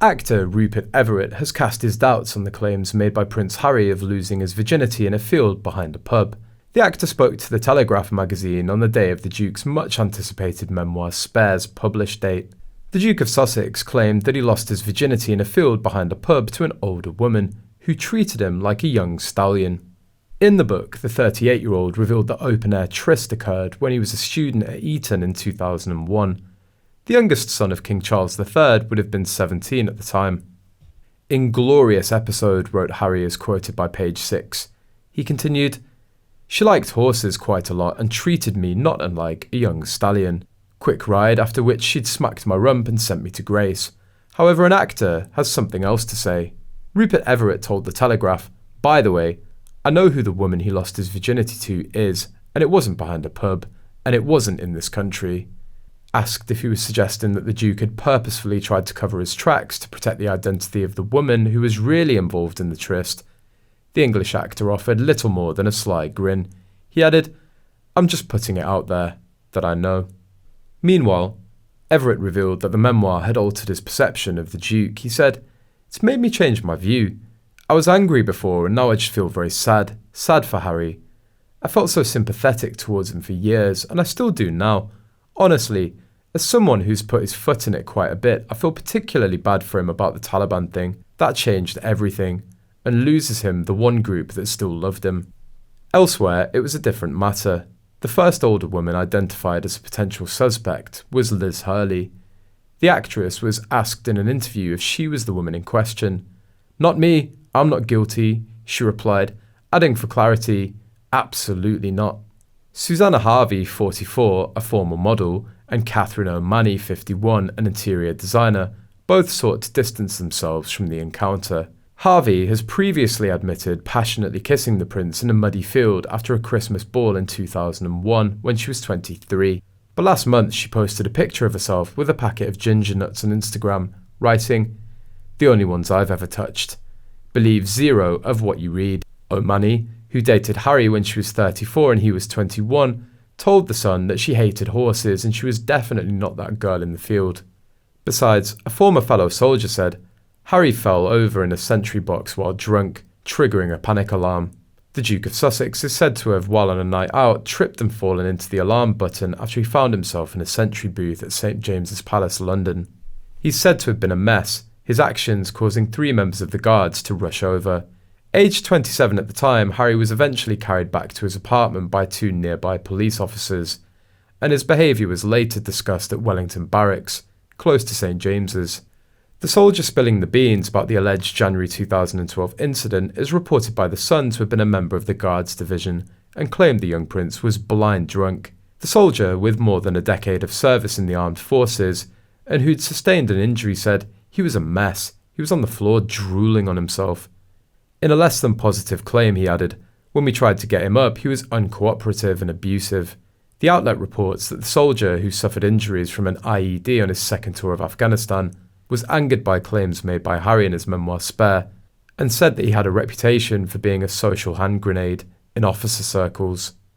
Actor Rupert Everett has cast his doubts on the claims made by Prince Harry of losing his virginity in a field behind a pub. The actor spoke to the Telegraph magazine on the day of the Duke's much-anticipated memoir Spare's publish date. The Duke of Sussex claimed that he lost his virginity in a field behind a pub to an older woman, who treated him like a young stallion. In the book, the 38-year-old revealed that open-air tryst occurred when he was a student at Eton in 2001. The youngest son of King Charles III would have been 17 at the time. "Inglorious episode," wrote Harry as quoted by Page 6. He continued, "She liked horses quite a lot and treated me not unlike a young stallion. Quick ride, after which she'd smacked my rump and sent me to grace. However, an actor has something else to say." Rupert Everett told the Telegraph, "By the way, I know who the woman he lost his virginity to is, and it wasn't behind a pub, and it wasn't in this country." Asked if he was suggesting that the Duke had purposefully tried to cover his tracks to protect the identity of the woman who was really involved in the tryst, the English actor offered little more than a sly grin. He added, "I'm just putting it out there, that I know." Meanwhile, Everett revealed that the memoir had altered his perception of the Duke. He said, "It's made me change my view. I was angry before and now I just feel very sad for Harry. I felt so sympathetic towards him for years, and I still do now. Honestly, as someone who's put his foot in it quite a bit, I feel particularly bad for him about the Taliban thing. That changed everything, and loses him the one group that still loved him." Elsewhere, it was a different matter. The first older woman identified as a potential suspect was Liz Hurley. The actress was asked in an interview if she was the woman in question. "Not me, I'm not guilty," she replied, adding for clarity, "Absolutely not." Susanna Harvey, 44, a former model, and Catherine O'Mahony, 51, an interior designer, both sought to distance themselves from the encounter. Harvey has previously admitted passionately kissing the prince in a muddy field after a Christmas ball in 2001 when she was 23. But last month she posted a picture of herself with a packet of ginger nuts on Instagram, writing, "The only ones I've ever touched. Believe zero of what you read." O'Mahony, who dated Harry when she was 34 and he was 21, told The Sun that she hated horses and she was definitely not that girl in the field. Besides, a former fellow soldier said, "Harry fell over in a sentry box while drunk, triggering a panic alarm." The Duke of Sussex is said to have, while on a night out, tripped and fallen into the alarm button after he found himself in a sentry booth at St James's Palace, London. He's said to have been a mess, his actions causing 3 members of the guards to rush over. Aged 27 at the time, Harry was eventually carried back to his apartment by 2 nearby police officers, and his behaviour was later discussed at Wellington Barracks, close to St James's. The soldier spilling the beans about the alleged January 2012 incident is reported by The Sun to have been a member of the Guards Division and claimed the young prince was blind drunk. The soldier, with more than a decade of service in the armed forces and who'd sustained an injury, said he was a mess. He was on the floor drooling on himself. In a less than positive claim, he added, "When we tried to get him up, he was uncooperative and abusive." The outlet reports that the soldier, who suffered injuries from an IED on his second tour of Afghanistan, was angered by claims made by Harry in his memoir Spare, and said that he had a reputation for being a social hand grenade in officer circles.